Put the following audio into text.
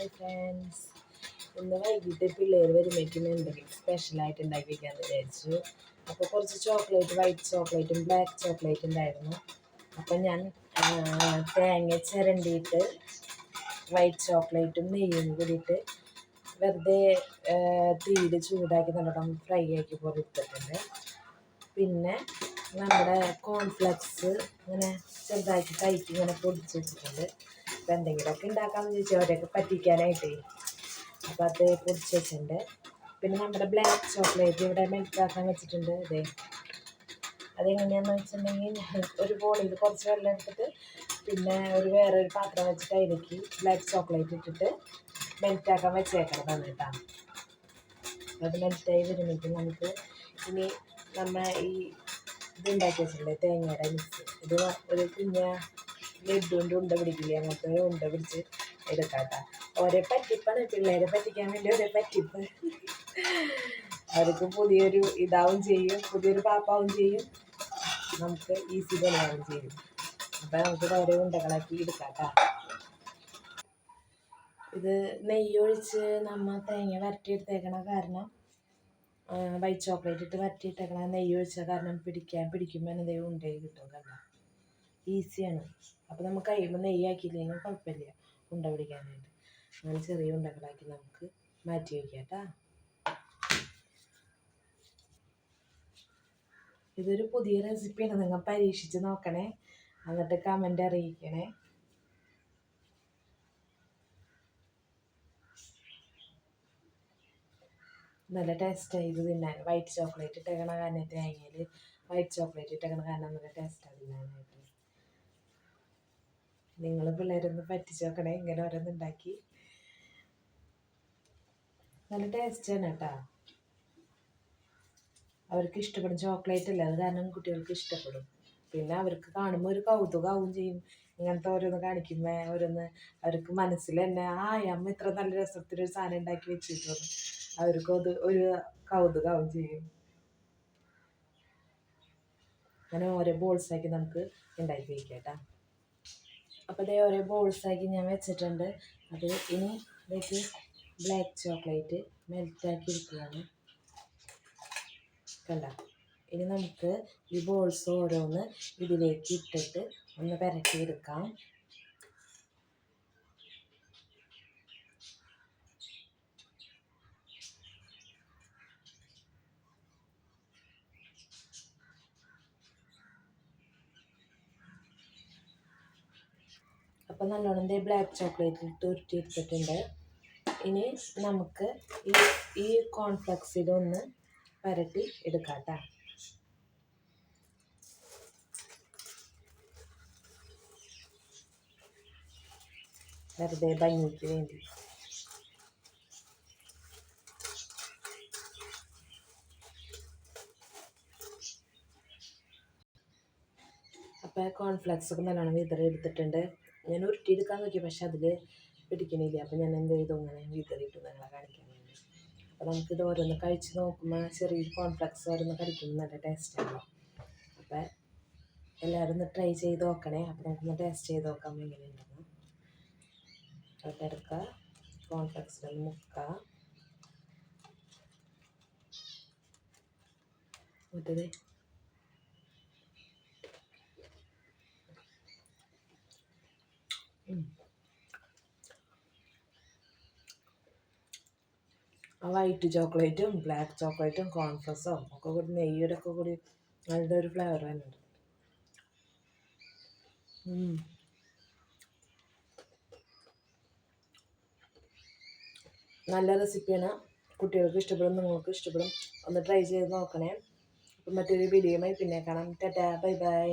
Hi friends, ഇന്ന് വൈകിട്ട് പിള്ളേർ വരുമ്പോഴേക്കും എന്തെങ്കിലും സ്പെഷ്യലായിട്ട് ഉണ്ടാക്കി വയ്ക്കാമെന്ന് വിചാരിച്ചു. അപ്പോൾ കുറച്ച് ചോക്ലേറ്റ്, വൈറ്റ് ചോക്ലേറ്റും ബ്ലാക്ക് ചോക്ലേറ്റ് ഉണ്ടായിരുന്നു. അപ്പോൾ ഞാൻ തേങ്ങ ചിരണ്ടിയിട്ട് വൈറ്റ് ചോക്ലേറ്റും നെയ്യും കൂടിയിട്ട് വെറുതെ തീയിൽ ചൂടാക്കി നല്ലോണം ഫ്രൈ ആക്കി പോലെ എടുത്തിട്ടുണ്ട്. പിന്നെ നമ്മുടെ കോൺഫ്ലെക്സ് ഇങ്ങനെ ചെറുതാക്കി കൈക്ക് ഇങ്ങനെ പൊടിച്ച് വെച്ചിട്ടുണ്ട്. അപ്പോൾ എന്തെങ്കിലുമൊക്കെ ഉണ്ടാക്കാമെന്ന് ചോദിച്ചാൽ അവരെയൊക്കെ പറ്റിക്കാനായിട്ടേ, അപ്പോൾ അത് പൊടിച്ച് വെച്ചിട്ടുണ്ട്. പിന്നെ നമ്മുടെ ബ്ലാക്ക് ചോക്ലേറ്റ് ഇവിടെ മെൽറ്റാക്കാൻ വെച്ചിട്ടുണ്ട്. അതെങ്ങനെയാണെന്ന് വെച്ചിട്ടുണ്ടെങ്കിൽ ഒരു ബോളിൽ കുറച്ച് വെള്ളം എടുത്തിട്ട് പിന്നെ വേറൊരു പാത്രം വെച്ചിട്ട് അതിലേക്ക് ബ്ലാക്ക് ചോക്ലേറ്റ് ഇട്ടിട്ട് മെൽറ്റാക്കാൻ വെച്ചേക്കണം കേട്ടാണ്. അത് മെൽറ്റായി വരുമ്പോഴേക്കും നമുക്ക് ഇനി നമ്മൾ ഈ ഇതുണ്ടാക്കി വെച്ചിട്ടുണ്ട് തേങ്ങയുടെ മിക്സ്. ഇത് ഒരു കുഞ്ഞ ലഡ്ഡു കൊണ്ട് ഉണ്ട പിടിക്കില്ലേ, അങ്ങനത്തെ ഒരു ഉണ്ട പിടിച്ച് എടുക്കാം കേട്ടോ. ഓരോ പറ്റിപ്പാണ്, പിള്ളേരെ പറ്റിക്കാൻ വേണ്ടി ഓരോ പറ്റിപ്പ്. അവർക്ക് പുതിയൊരു ഇതാവും ചെയ്യും, പുതിയൊരു പാപ്പാവും ചെയ്യും, നമുക്ക് ഈസി പണിയാവും ചെയ്യും. അപ്പം നമുക്ക് ഓരോ ഉണ്ടകളാക്കി എടുക്കാം കേട്ടോ. ഇത് നെയ്യൊഴിച്ച് നമ്മൾ തേങ്ങ വരട്ടിയെടുത്തേക്കണ കാരണം, വൈറ്റ് ചോക്ലേറ്റ് ഇട്ട് വരട്ടിയിട്ടേക്കണ നെയ്യൊഴിച്ച കാരണം പിടിക്കുമ്പോൾ എന്തേ ഉണ്ടായി കിട്ടും കണ്ട. ഈസിയാണ്. അപ്പോൾ നമുക്ക് കഴിയുമ്പോൾ നെയ്യാക്കിയില്ലെങ്കിൽ കുഴപ്പമില്ല ഉണ്ട പിടിക്കാനായിട്ട്. അങ്ങനെ ചെറിയ ഉണ്ടകളാക്കി നമുക്ക് മാറ്റി വയ്ക്കാം കേട്ടോ. ഇതൊരു പുതിയ റെസിപ്പിയാണ്, നിങ്ങൾ പരീക്ഷിച്ച് നോക്കണേ, എന്നിട്ട് കമൻ്റ് അറിയിക്കണേ. നല്ല ടേസ്റ്റായി ഇത് തിന്നാൻ. വൈറ്റ് ചോക്ലേറ്റ് ഇട്ടേക്കണ കാരണം, തേങ്ങയിൽ വൈറ്റ് ചോക്ലേറ്റ് ഇട്ടേക്കണ കാരണം നല്ല ടേസ്റ്റാണ് തിന്നാനായിട്ട്. നിങ്ങൾ പിള്ളേരൊന്ന് പറ്റിച്ച് നോക്കണേ, ഇങ്ങനെ ഓരോന്നുണ്ടാക്കി. നല്ല ടേസ്റ്റാണ് കേട്ടോ. അവർക്ക് ഇഷ്ടപ്പെടും, ചോക്ലേറ്റ് അല്ലേ, അത് കാരണം കുട്ടികൾക്ക് ഇഷ്ടപ്പെടും. പിന്നെ അവർക്ക് കാണുമ്പോൾ ഒരു കൗതുകമാവും ചെയ്യും. ഇങ്ങനത്തെ ഓരോന്ന് കാണിക്കുമ്പോൾ ഓരോന്ന് അവർക്ക് മനസ്സിൽ തന്നെ അമ്മ ഇത്ര നല്ല രസത്തിലൊരു സാധനം ഉണ്ടാക്കി വെച്ചിട്ടുള്ളൂ, അവർക്ക് അത് ഒരു കൗതുകമാവും ചെയ്യും. അങ്ങനെ ഓരോ ബോൾസാക്കി നമുക്ക് ഉണ്ടാക്കി വയ്ക്കാം കേട്ടോ. അപ്പോൾ അതേ ഓരോ ബോൾസാക്കി ഞാൻ വെച്ചിട്ടുണ്ട്. അത് ഇനി ഇതിലേക്ക് ബ്ലാക്ക് ചോക്ലേറ്റ് മെൽറ്റാക്കി എടുക്കുകയാണ് കണ്ട. ഇനി നമുക്ക് ഈ ബോൾസ് ഓരോന്ന് ഇതിലേക്ക് ഇട്ടിട്ട് ഒന്ന് പുരട്ടിയെടുക്കാം. അപ്പം നല്ലോണം ബ്ലാക്ക് ചോക്ലേറ്റ് ഇട്ട് ഉരുട്ടിയെടുത്തിട്ടുണ്ട്. ഇനി നമുക്ക് ഈ കോൺഫ്ലെക്സിലൊന്ന് പുരട്ടി എടുക്കാം കേട്ടോ. വെറുതെ ഭംഗിക്ക് വേണ്ടി. അപ്പോൾ കോൺഫ്ലെക്സൊക്കെ നല്ലോണം വിതറി എടുത്തിട്ടുണ്ട്. ഞാൻ ഉരുട്ടിയെടുക്കാൻ നോക്കി, പക്ഷെ അതിൽ പിടിക്കണില്ല. അപ്പോൾ ഞാൻ എന്ത് ചെയ്തു, ഇങ്ങനെ വിതറിയിട്ടു നിങ്ങളെ കാണിക്കാൻ വേണ്ടി. അപ്പോൾ നമുക്കിത് ഓരോന്ന് കഴിച്ച് നോക്കുമ്പോൾ ചെറിയൊരു കോൺഫ്ലെക്സ് ഓരോന്ന് കഴിക്കുമ്പോൾ നല്ല ടേസ്റ്റാണല്ലോ. അപ്പോൾ എല്ലാവരും ഒന്ന് ട്രൈ ചെയ്ത് നോക്കണേ. അപ്പോൾ നമുക്കൊന്ന് ടേസ്റ്റ് ചെയ്ത് നോക്കാം എങ്ങനെയുണ്ടെന്ന്. അതൊക്കെ എടുക്കുക, കോൺഫ്ലെക്സിലൊന്ന് മുക്കുക, മറ്റേത് ആ വൈറ്റ് ചോക്ലേറ്റും ബ്ലാക്ക് ചോക്ലേറ്റും കോൺഫ്ലെക്സും ഒക്കെ കൂടി നെയ്യുടെ ഒക്കെ കൂടി നല്ലൊരു ഫ്ലേവർ തന്നെയുണ്ട്. നല്ല റെസിപ്പിയാണ്, കുട്ടികൾക്ക് ഇഷ്ടപ്പെടും, നിങ്ങൾക്ക് ഇഷ്ടപ്പെടും. ഒന്ന് ട്രൈ ചെയ്ത് നോക്കണേ. അപ്പം മറ്റൊരു വീഡിയോയുമായി പിന്നെ കാണാം. Tata, bye bye.